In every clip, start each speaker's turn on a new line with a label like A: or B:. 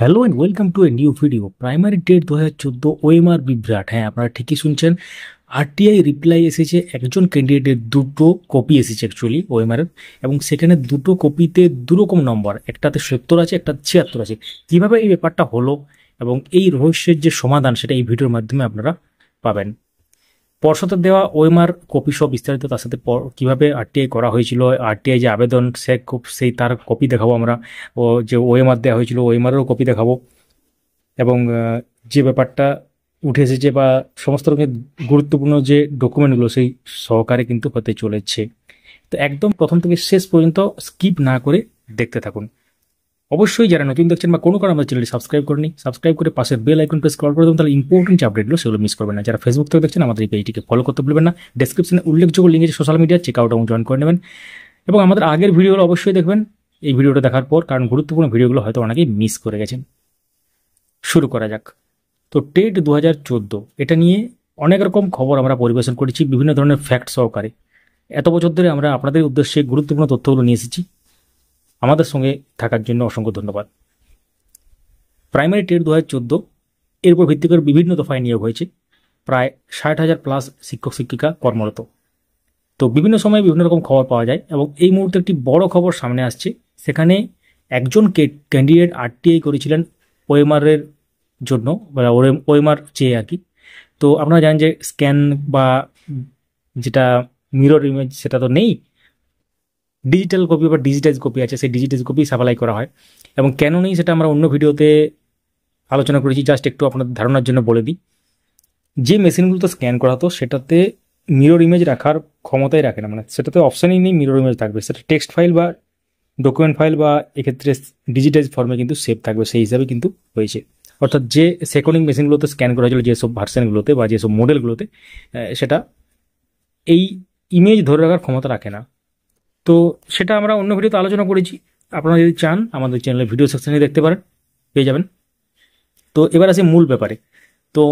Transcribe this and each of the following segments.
A: Hello and welcome to a new video. Primary TET 2014 OMR বিভ্রাট। হ্যাঁ, আপনারা ঠিকই শুনছেন। আরটিআই রিপ্লাই এসেছে, একজন ক্যান্ডিডেটের দুটো কপি এসেছে অ্যাকচুয়ালি ওএমআর, এবং সেখানে দুটো কপিতে দুরকম নম্বর, একটাতে 70 আছে, একটা 76 আছে। কীভাবে এই ব্যাপারটা হলো এবং এই রহস্যের যে সমাধান সেটা এই ভিডিওর মাধ্যমে আপনারা পাবেন। পর্ষদের দেওয়া ওএমআর কপি সব বিস্তারিত, তার সাথে কীভাবে আরটিআই করা হয়েছিল, আরটিআই যে আবেদন সেই তার কপি দেখাবো আমরা, ও যে ওএমআর দেওয়া হয়েছিল ওএমআরেরও কপি দেখাবো, এবং যে ব্যাপারটা উঠে এসেছে বা সমস্ত রকমের গুরুত্বপূর্ণ যে ডকুমেন্টগুলো সেই সহকারে কিন্তু হতে চলেছে। তো একদম প্রথম থেকে শেষ পর্যন্ত স্কিপ না করে দেখতে থাকুন। অবশ্যই যারা নতুন দেখছেন বা কোনো কারণে আমাদের চ্যানেলটি সাবস্ক্রাইব করেনি, সাবস্ক্রাইব করে পাশের বেল আইকন প্রেস করে দেবেন, তাহলে ইম্পর্টেন্ট যে আপডেটগুলো সেগুলো মিস করবেন না। যারা ফেসবুক থেকে দেখছেন আমাদের এই পেজটিকে ফলো করতে ভুলবেন না। ডেসক্রিপশনে উল্লেখযোগ্য লিঙ্ক আছে সোশ্যাল মিডিয়া, চেক আউট এবং জয়েন করে নেবেন। এবং আমাদের আগের ভিডিওগুলো অবশ্যই দেখবেন এই ভিডিওটা দেখার পর, কারণ গুরুত্বপূর্ণ ভিডিওগুলো হয়তো অনেকেই মিস করে গেছেন। শুরু করা যাক। তো টেট 2014 এটা নিয়ে অনেক রকম খবর আমরা পরিবেশন করেছি, বিভিন্ন ধরনের ফ্যাক্ট সহকারে। এত বছর ধরে আমরা আপনাদের উদ্দেশ্যে গুরুত্বপূর্ণ তথ্যগুলো নিয়ে এসেছি। আমাদের সঙ্গে থাকার জন্য অসংখ্য ধন্যবাদ। প্রাইমারি টেট 2014 এর উপর ভিত্তি করে বিভিন্ন দফায় নিয়োগ হয়েছে, প্রায় 60,000 প্লাস শিক্ষক শিক্ষিকা কর্মরত। তো বিভিন্ন সময়ে বিভিন্ন রকম খবর পাওয়া যায়, এবং এই মুহূর্তে একটি বড় খবর সামনে আসছে। সেখানে একজন ক্যান্ডিডেট আরটিআই করেছিলেন ওএমআরের জন্য, বা ওএমআর চেয়ে আর কি। তো আপনারা জানেন যে স্ক্যান বা যেটা মিরর ইমেজ সেটা তো নেই, ডিজিটাল কপি বা ডিজিটাইজ কপি আছে, সেই ডিজিটাইজ কপি সাপ্লাই করা হয়। এবং কেন নেই সেটা আমরা অন্য ভিডিওতে আলোচনা করেছি, জাস্ট একটু আপনাদের ধারণার জন্য বলে দিই। যে মেশিনগুলোতে স্ক্যান করা হতো সেটাতে মিরর ইমেজ রাখার ক্ষমতাই রাখে না, মানে সেটাতে অপশানই নেই মিরর ইমেজ থাকবে, সেটা টেক্সট ফাইল বা ডকুমেন্ট ফাইল বা এক্ষেত্রে ডিজিটাইজ ফর্মে কিন্তু সেভ থাকবে, সেই হিসাবে কিন্তু হয়েছে। অর্থাৎ যে সেকেন্ডিং মেশিনগুলোতে স্ক্যান করা হয়েছিল যেসব ভার্সনগুলোতে বা যেসব মডেলগুলোতে, সেটা এই ইমেজ ধরে রাখার ক্ষমতা রাখে না। তো সেটা আমরা অন্য ভিডিওতে আলোচনা করেছি, আপনারা যদি চান আমাদের চ্যানেলের ভিডিও সেকশনে দেখতে পারেন, পেয়ে যাবেন। তো এবার আসে মূল ব্যাপারে। তো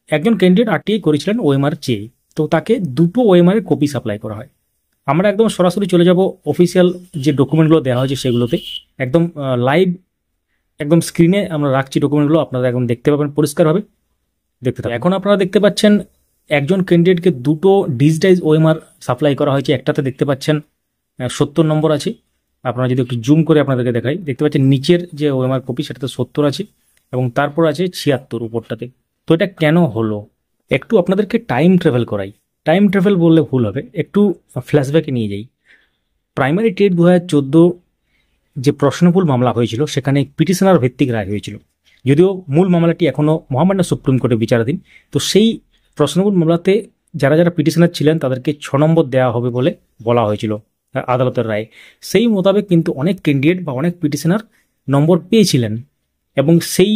A: একজন ক্যান্ডিডেট আরটিআই করেছিলেন ওএমআর চেয়ে, তো তাকে দুটো ওএমআর এর কপি সাপ্লাই করা হয়। আমরা একদম সরাসরি চলে যাব অফিসিয়াল যে ডকুমেন্টগুলো দেওয়া হয়েছে সেগুলোতে, একদম লাইভ, একদম স্ক্রিনে আমরা রাখছি ডকুমেন্টগুলো, আপনারা এখন দেখতে পাবেন পরিষ্কারভাবে। দেখতে থাকুন। এখন আপনারা দেখতে পাচ্ছেন একজন ক্যান্ডিডেটকে দুটো ডিজিটাইজ ওএমআর সাপ্লাই করা হয়েছে। একটাতে দেখতে পাচ্ছেন 70 নম্বর আছে। আপনারা যদি একটু জুম করে আপনাদেরকে দেখাই, দেখতে পাচ্ছেন নিচের যে ওএমআর কপি সেটাতে 70 আছে, এবং তারপর আছে 76 উপরটাতে। তো এটা কেন হলো, একটু আপনাদেরকে টাইম ট্রাভেল করাই। টাইম ট্রাভেল বললে ভুল হবে, একটু ফ্ল্যাশব্যাকে নিয়ে যাই। প্রাইমারি টেট 2014 যে প্রশ্নভুল মামলা হয়েছিল সেখানে পিটিশনার ভিত্তিক রায় হয়েছিল, যদিও মূল মামলাটি এখনও মহামান্য সুপ্রিম কোর্টে বিচারাধীন। তো সেই প্রশ্নভুল মামলাতে যারা যারা পিটিশনার ছিলেন তাদেরকে 6 নম্বর দেওয়া হবে বলে বলা হয়েছিল আদালতের রায়ে। সেই মোতাবেক কিন্তু অনেক ক্যান্ডিডেট বা অনেক পিটিশনার নম্বর পেয়েছিলেন, এবং সেই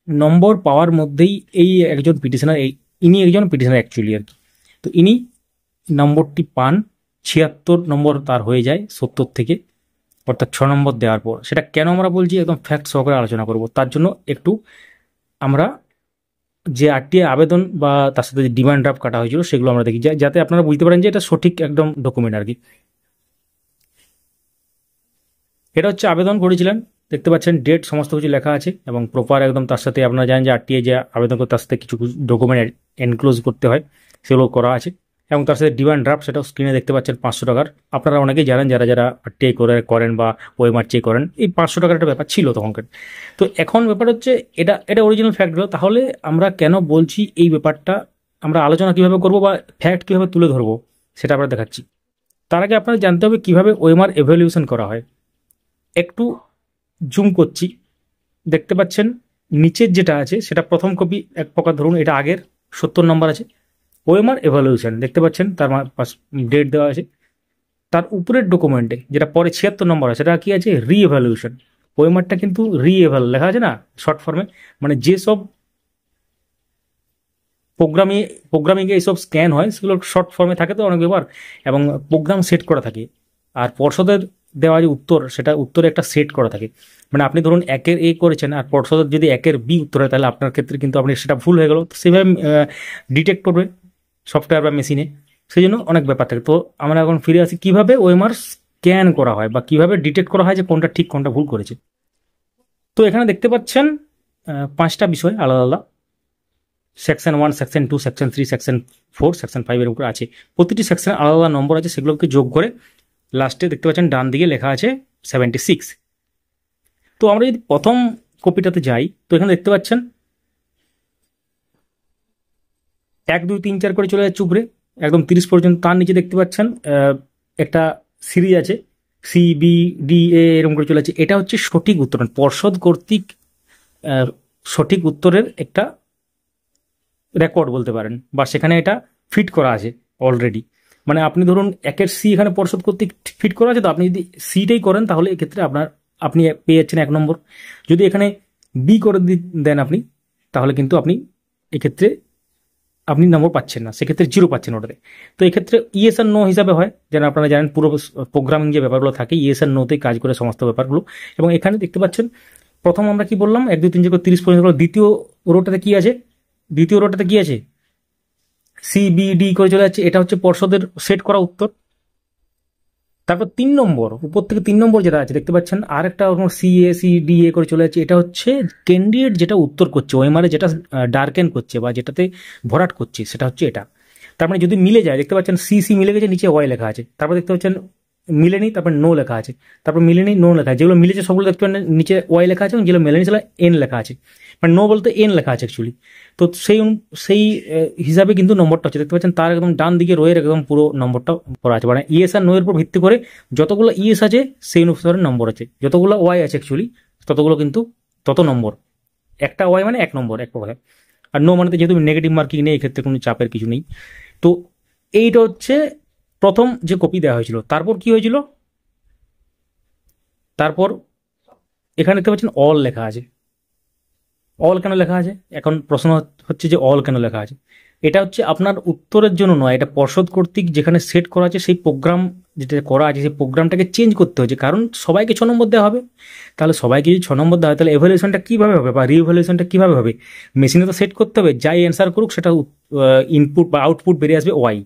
A: নম্বর পাওয়ার মধ্যেই এই একজন পিটিশনার, ইনি একজন পিটিশনার অ্যাকচুয়ালি আর কি। তো ইনি নম্বরটি পান, 76 নম্বর তার হয়ে যায় 70 থেকে, অর্থাৎ 6 নম্বর দেওয়ার পর। সেটা কেন আমরা বলছি একদম ফ্যাক্ট সহকারে আলোচনা করব, তার জন্য একটু আমরা যে আরটিআই আবেদন বা তার সাথে যে ডিমান্ড ড্রাফট কাটা হয়েছিল সেগুলো আমরা দেখি, যাতে আপনারা বুঝতে পারেন যে এটা সঠিক একদম ডকুমেন্ট আর কি। এটা হচ্ছে আবেদন করেছিলেন, দেখতে পাচ্ছেন ডেট সমস্ত কিছু লেখা আছে এবং প্রপার একদম। তার সাথে আপনারা জানেন যে আরটিআই যে আবেদন করে তার সাথে কিছু ডকুমেন্ট এনক্লোজ করতে হয়, সেগুলো করা আছে। এবং তার সাথে ডিমান্ড ড্রাফট সেটাও স্ক্রিনে দেখতে পাচ্ছেন 500 টাকার। আপনারা অনেকেই জানেন যারা যারা আরটিআই করেন বা ওএমআর চেক করেন, এই 500 টাকার একটা ব্যাপার ছিল তখনকার। তো এখন ব্যাপার হচ্ছে এটা অরিজিনাল ফ্যাক্টগুলো। তাহলে আমরা কেন বলছি এই ব্যাপারটা, আমরা আলোচনা কীভাবে করবো বা ফ্যাক্ট কীভাবে তুলে ধরবো সেটা আমরা দেখাচ্ছি। তার আগে আপনারা জানতে হবে কীভাবে ওএমআর এভ্যালুয়েশন করা হয়। একটু জুম করছি, দেখতে পাচ্ছেন নিচের যেটা আছে সেটা প্রথম কপি, এক প্রকার ধরুন এটা আগের 70 নম্বর আছে। ওএমআর এভালুয়েশন দেখতে পাচ্ছেন, তার ডেট দেওয়া আছে। তার উপরের ডকুমেন্টে যেটা পরে 76 নম্বর আছে সেটা কি আছে, রি এভালুয়েশন। ওএমআরটা কিন্তু রি এভাল লেখা আছে না শর্ট ফর্মে, মানে যেসব প্রোগ্রামিংয়ে এইসব স্ক্যান হয় সেগুলো শর্ট ফর্মে থাকে তো অনেক ব্যাপার, এবং প্রোগ্রাম সেট করা থাকে। আর পর্ষদের দেওয়া যে উত্তর, সেটা উত্তরে একটা সেট করা থাকে। মানে আপনি ধরুন 1-এর A করেছেন আর পর্ষদের যদি 1-এর B উত্তর হয়, তাহলে আপনার ক্ষেত্রে কিন্তু আপনি সেটা ভুল হয়ে গেল, তো সেভাবে ডিটেক্ট করবে সফটওয়্যার বা মেশিনে, সেই জন্য অনেক ব্যাপার থাকে। তো আমরা এখন ফিরে আসি কীভাবে ওএমআর স্ক্যান করা হয় বা কীভাবে ডিটেক্ট করা হয় যে কোনটা ঠিক কোনটা ভুল করেছে। তো এখানে দেখতে পাচ্ছেন 5টা বিষয় আলাদা আলাদা, section 1, section 2, section 3, section 4, section 5 এর উপরে আছে। প্রতিটি সেকশনে আলাদা আলাদা নম্বর আছে, সেগুলোকে যোগ করে লাস্টে দেখতে পাচ্ছেন ডান দিকে লেখা আছে 76। তো আমরা যদি প্রথম কপিটাতে যাই, তো এখানে দেখতে পাচ্ছেন 1, 2, 3, 4 করে চলে যাচ্ছে উপরে একদম 30 পর্যন্ত। তার নিচে দেখতে পাচ্ছেন একটা সিরিজ আছে, সি, বি, ডি, এ এরকম করে চলে যাচ্ছে। এটা হচ্ছে সঠিক উত্তর, পর্ষদ কর্তৃক সঠিক উত্তরের একটা রেকর্ড বলতে পারেন, বা সেখানে এটা ফিট করা আছে অলরেডি। মানে আপনি ধরুন 1-এর সি এখানে পর্ষদ কর্তৃক ফিট করা আছে, তো আপনি যদি সিটাই করেন তাহলে এক্ষেত্রে আপনি পেয়ে যাচ্ছেন 1 নম্বর। যদি এখানে বি করে দেন আপনি, তাহলে কিন্তু আপনি এক্ষেত্রে আপনি নম্বর পাচ্ছেন না, সেক্ষেত্রে 0 পাচ্ছেন ওটাতে। তো এক্ষেত্রে ইয়েস আর নো হিসাবে হয়, যেন আপনারা জানেন পুরো প্রোগ্রামিং যে ব্যাপারগুলো থাকে ইয়েস আর নোতেই কাজ করে সমস্ত ব্যাপারগুলো। এবং এখানে দেখতে পাচ্ছেন প্রথম আমরা কি বললাম 1, 2, 3, 4, 30 পর্যন্ত। দ্বিতীয় রোটাতে কি আছে? দ্বিতীয় রোটাতে কি আছে? সি, বি, ডি করে চলে যাচ্ছে, এটা হচ্ছে পর্ষদের সেট করা উত্তর। তারপর 3 নম্বর, উপর থেকে 3 নম্বর যেটা আছে দেখতে পাচ্ছেন, আর একটা সি, এ, সি, ডি, এ করে চলে যাচ্ছে। এটা হচ্ছে ক্যান্ডিডেট যেটা উত্তর করছে, ওএমআর যেটা ডার্কেন করছে বা যেটাতে ভরাট করছে, সেটা হচ্ছে এটা। তার মানে যদি মিলে যায়, দেখতে পাচ্ছেন সি সি মিলে গেছে, নিচে ওয়াই লেখা আছে। তারপর দেখতে পাচ্ছেন মিলেনি, তারপর নো লেখা আছে। তারপর মিলেনি, নো লেখা আছে। যেগুলো মিলেছে সবগুলো দেখতে পাচ্ছেন নিচে ওয়াই লেখা আছে, এবং যেগুলো মিলেনি সেগুলো এন লেখা আছে। মানে নো বলতে এন লেখা আছে অ্যাকচুয়ালি। তো সেই হিসাবে কিন্তু নম্বরটা হচ্ছে, দেখতে পাচ্ছেন তার একদম ডান দিকে রোয়ের একদম পুরো নম্বরটা করা আছে। মানে ইএস আর নো এর উপর ভিত্তি করে যতগুলো ইএস আছে সেই অনুসারে নম্বর আছে, যতগুলো ওয়াই আছে অ্যাকচুয়ালি ততগুলো কিন্তু তত নম্বর। একটা ওয়াই মানে 1 নম্বর এক কথায়। আর নো মানে যেহেতু নেগেটিভ মার্কিং নেই, এক্ষেত্রে কোনো চাপের কিছু নেই। তো এইটা হচ্ছে প্রথম যে কপি দেওয়া হয়েছিল। তারপর কি হয়েছিল? তারপর এখানে দেখতে পাচ্ছেন অল লেখা আছে। অল কেন লেখা আছে? এখন প্রশ্ন হচ্ছে যে অল কেন লেখা আছে। এটা হচ্ছে আপনার উত্তরের জন্য নয়, এটা পর্ষদ কর্তৃক যেখানে সেট করা আছে সেই প্রোগ্রাম যেটা করা আছে সেই প্রোগ্রামটাকে চেঞ্জ করতে হচ্ছে, কারণ সবাইকে 6 নম্বর দেওয়া হবে। তাহলে সবাইকে যদি 6 নম্বর দেওয়া হয়, তাহলে এভালুয়েশনটা কীভাবে হবে বা রিভ্যালুয়েশনটা কীভাবে হবে? মেশিনে তো সেট করতে হবে, যাই অ্যান্সার করুক সেটা ইনপুট বা আউটপুট বেরিয়ে আসবে ওয়াই,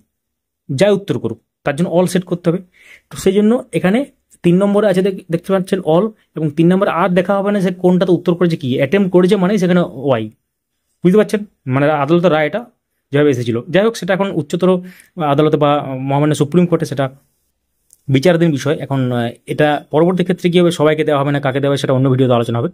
A: যাই উত্তর করুক তার জন্য অল সেট করতে হবে। তো সেই জন্য এখানে 3 নম্বরে আছে, দেখতে পাচ্ছেন অল, এবং 3 নম্বরে আর দেখা হবে না সে কোনটাতে উত্তর করেছে, কি অ্যাটেম্প করেছে, মানে সেখানে ওয়াই। বুঝতে পারছেন? মানে আদালতের রায়টা যেভাবে এসেছিল। যাই হোক, সেটা এখন উচ্চতর আদালতে বা মহামান্য সুপ্রিম কোর্টে সেটা বিচারাধীন বিষয়। এখন এটা পরবর্তী ক্ষেত্রে কী হবে, সবাইকে দেওয়া হবে না কাকে দেওয়া হবে সেটা অন্য ভিডিওতে আলোচনা হবে।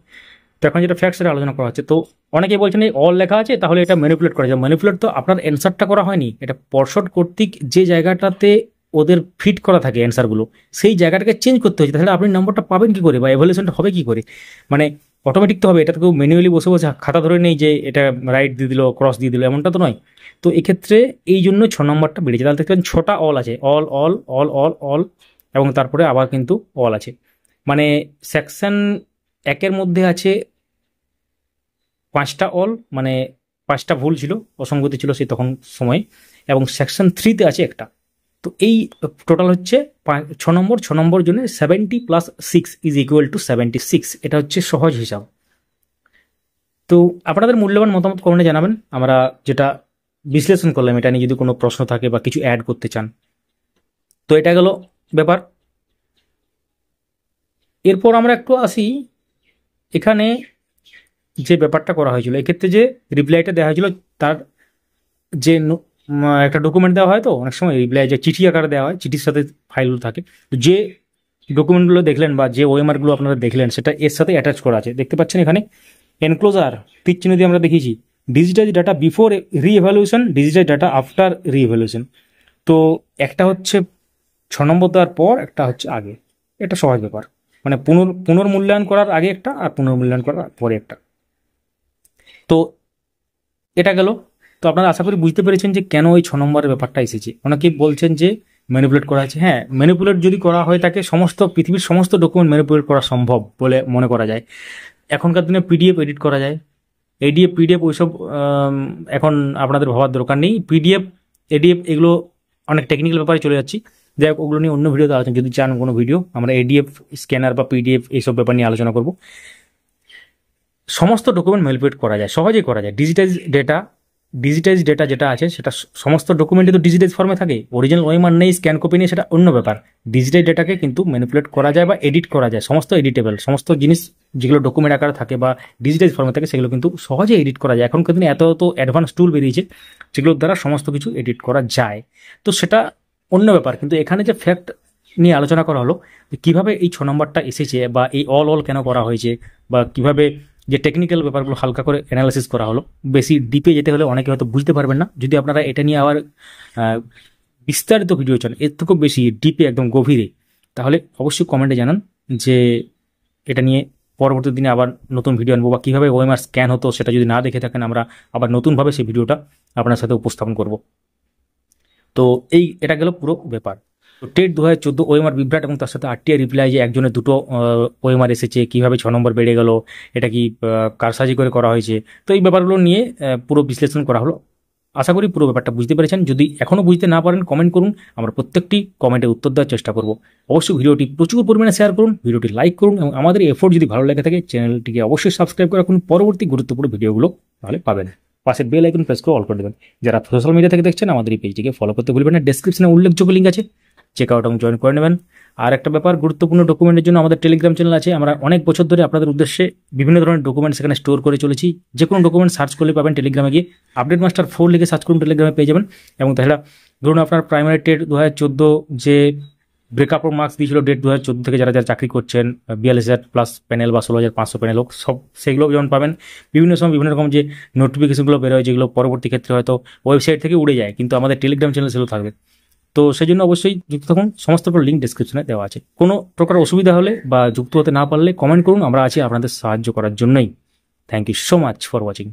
A: তো এখন যেটা ফ্যাক্ট সেটা আলোচনা করা হচ্ছে। তো অনেকেই বলছেন এই অল লেখা আছে তাহলে এটা ম্যানিপুলেট করা যায়। ম্যানিপুলেট তো আপনার অ্যান্সারটা করা হয়নি, এটা পর্ষদ কর্তৃক যে জায়গাটাতে ওদের ফিট করা থাকে অ্যান্সারগুলো সেই জায়গাটাকে চেঞ্জ করতে হচ্ছে। তাহলে আপনি নম্বরটা পাবেন কি করে বা এভালুয়েশনটা হবে কি করে? মানে অটোমেটিক তো হবে, এটা তো কেউ ম্যানুয়ালি বসে বসে খাতা ধরে নেই যে এটা রাইট দিয়ে দিল ক্রস দিয়ে দিল, এমনটা তো নয়। তো এক্ষেত্রে এই জন্য 6 নম্বরটা বেড়েছে। তাহলে দেখবেন 6টা অল আছে, all all all all all, এবং তারপরে আবার কিন্তু অল আছে। মানে সেকশন 1-এর মধ্যে আছে 5টা অল, মানে 5টা ভুল ছিল, অসঙ্গতি ছিল সেই তখন সময়, এবং সেকশন 3-তে আছে একটা। তো এই টোটাল হচ্ছে 6 নম্বর। 6 নম্বর জন্য 70 + 6 = 76। এটা হচ্ছে সহজ হিসাব। তো আপনাদের মূল্যবান মতামত কমেন্টে জানাবেন। আমরা যেটা বিশ্লেষণ করলাম এটা নিয়ে যদি কোনো প্রশ্ন থাকে বা কিছু অ্যাড করতে চান। তো এটা গেল ব্যাপার। এরপর আমরা একটু আসি এখানে যে ব্যাপারটা করা হয়েছিল, এক্ষেত্রে যে রিপ্লাইটা দেওয়া হয়েছিল তার যে একটা ডকুমেন্ট দেওয়া হয়, তো অনেক সময় রিপ্লাই যে চিঠি আকারে দেওয়া হয়, চিঠির সাথে ফাইলগুলো থাকে, যে ডকুমেন্টগুলো দেখলেন বা যে ওএমআরগুলো আপনারা দেখলেন সেটা এর সাথে অ্যাটাচ করা আছে। দেখতে পাচ্ছেন এখানে এনক্লোজার তীর চিহ্ন দিয়ে আমরা দেখিয়েছি, digitize data before reevaluation, digitize data after reevaluation. তো একটা হচ্ছে 6 নম্বর দেওয়ার পর, একটা হচ্ছে আগে। এটা সহজ ব্যাপার, মানে পুনর্মূল্যায়ন করার আগে একটা আর পুনর্মূল্যায়ন করার পরে একটা। তো এটা গেল। তো আপনারা আশা করি বুঝতে পেরেছেন যে কেন ওই 6 নম্বরের ব্যাপারটা এসেছে। অনেকেই বলছেন যে ম্যানিপুলেট করা হয়েছে। হ্যাঁ, ম্যানিপুলেট যদি করা হয় তাকে পৃথিবীর সমস্ত ডকুমেন্ট ম্যানিপুলেট করা সম্ভব বলে মনে করা যায়। এখনকার দিনে পিডিএফ এডিট করা যায়, পিডিএফ ওইসব এখন আপনাদের ভাবার দরকার নেই। পিডিএফ এডিএফ এগুলো অনেক টেকনিক্যাল ব্যাপারে চলে যাচ্ছি, যাই হোক ওগুলো নিয়ে অন্য ভিডিওতে আলোচনা, যদি চান কোনো ভিডিও আমরা এডিএফ স্ক্যানার বা পিডিএফ এইসব ব্যাপার নিয়ে আলোচনা করব। সমস্ত ডকুমেন্ট ম্যানিপুলেট করা যায়, সহজেই করা যায়। ডিজিটাইজ ডেটা ডিজিটাইজ ডেটা যেটা আছে সেটা সমস্ত ডকুমেন্টে তো ডিজিটাইজ ফর্মে থাকে, অরিজিনাল ওএমআর নেই, স্ক্যান কপি নেই, সেটা অন্য ব্যাপার। ডিজিটাইজ ডেটাকে কিন্তু ম্যানিপুলেট করা যায় বা এডিট করা যায়, সমস্ত এডিটেবল, সমস্ত জিনিস যেগুলো ডকুমেন্ট আকারে থাকে বা ডিজিটাইজ ফর্মে থাকে সেগুলো কিন্তু সহজে এডিট করা যায়। এখনকার দিনে এত অ্যাডভান্স টুল বেরিয়েছে যেগুলোর দ্বারা সমস্ত কিছু এডিট করা যায়, তো সেটা অন্য ব্যাপার। কিন্তু এখানে যে ফ্যাক্ট নিয়ে আলোচনা করা হলো যে কীভাবে এই 6 নম্বরটা এসেছে বা এই অল কেন করা হয়েছে, বা কীভাবে যে টেকনিক্যাল ব্যাপারগুলো হালকা করে অ্যানালাইসিস করা হলো। বেশি ডিপে যেতে হলে অনেকে হয়তো বুঝতে পারবেন না। যদি আপনারা এটা নিয়ে আবার বিস্তারিত ভিডিও চান, এর থেকেও বেশি ডিপে একদম গভীরে, তাহলে অবশ্যই কমেন্টে জানান যে এটা নিয়ে পরবর্তী দিনে আবার নতুন ভিডিও আনবো, বা কীভাবে ওএমআর স্ক্যান হতো সেটা যদি না দেখে থাকেন আমরা আবার নতুনভাবে সেই ভিডিওটা আপনার সাথে উপস্থাপন করব। তো এটা গেল পুরো ব্যাপার। তো টেট 2014 ওএমআর বিভ্রাট এবং তার সাথে আরটিআই রিপ্লাই যে একজনের দুটো ওএমআর এসেছে, কীভাবে 6 নম্বর বেড়ে গেল, এটা কি কারসাজি করে করা হয়েছে, তো এই ব্যাপারগুলো নিয়ে পুরো বিশ্লেষণ করা হলো। আশা করি পুরো ব্যাপারটা বুঝতে পেরেছেন। যদি এখনও বুঝতে না পারেন কমেন্ট করুন, আমরা প্রত্যেকটি কমেন্টে উত্তর দেওয়ার চেষ্টা করব। অবশ্যই ভিডিওটি প্রচুর পরিমাণে শেয়ার করুন, ভিডিওটি লাইক করুন, এবং আমাদের এফোর্ট যদি ভালো লেগে থাকে চ্যানেলটিকে অবশ্যই সাবস্ক্রাইব করে রাখুন, পরবর্তী গুরুত্বপূর্ণ ভিডিওগুলো তাহলে পাবেন। পাশের বেল আইকন প্রেস করে অল করে দেবেন। যারা সোশ্যাল মিডিয়া থেকে দেখছেন আমাদের এই পেজটিকে ফলো করতে ভুলবেন না, ডেসক্রিপশনে উল্লেখযোগ্য লিঙ্ক আছে, চেক আউট এবং জয়েন করে নেবেন। আর একটা ব্যাপার, গুরুত্বপূর্ণ ডকুমেন্টের জন্য আমাদের টেলিগ্রাম চ্যানেল আছে। আমরা অনেক বছর ধরে আপনাদের উদ্দেশ্যে বিভিন্ন ধরনের ডকুমেন্ট সেখানে স্টোর করে চলেছি। যে কোনো ডকুমেন্ট সার্চ করলে পাবেন টেলিগ্রামে গিয়ে, আপডেট মাস্টার 4 লিখে সার্চ করুন, টেলিগ্রামে পেয়ে যাবেন। এবং তাছাড়া ধরুন আপনার প্রাইমারি টেট 2014 যে ব্রেকআপ মার্কস দিয়েছিল ডেট 2014 থেকে, যারা যারা চাকরি করছেন 42,000 প্লাস প্যানেল বা 16,500 প্যানেল হোক, সব সেগুলো যেমন পাবেন। বিভিন্ন সময় বিভিন্ন রকম যে নোটিফিকেশনগুলো বেরোয়, যেগুলো পরবর্তী ক্ষেত্রে হয়তো ওয়েবসাইট থেকে উড়ে যায়, কিন্তু আমাদের টেলিগ্রাম চ্যানেল সেগুলো থাকবে। তো সেই জন্য অবশ্যই যুক্ত থাকুন, সমস্ত লিঙ্ক ডেসক্রিপশনে দেওয়া আছে। কোনো প্রকার অসুবিধা হলে বা যুক্ত হতে না পারলে কমেন্ট করুন, আমরা আছি আপনাদের সাহায্য করার জন্যই। Thank you so much for watching.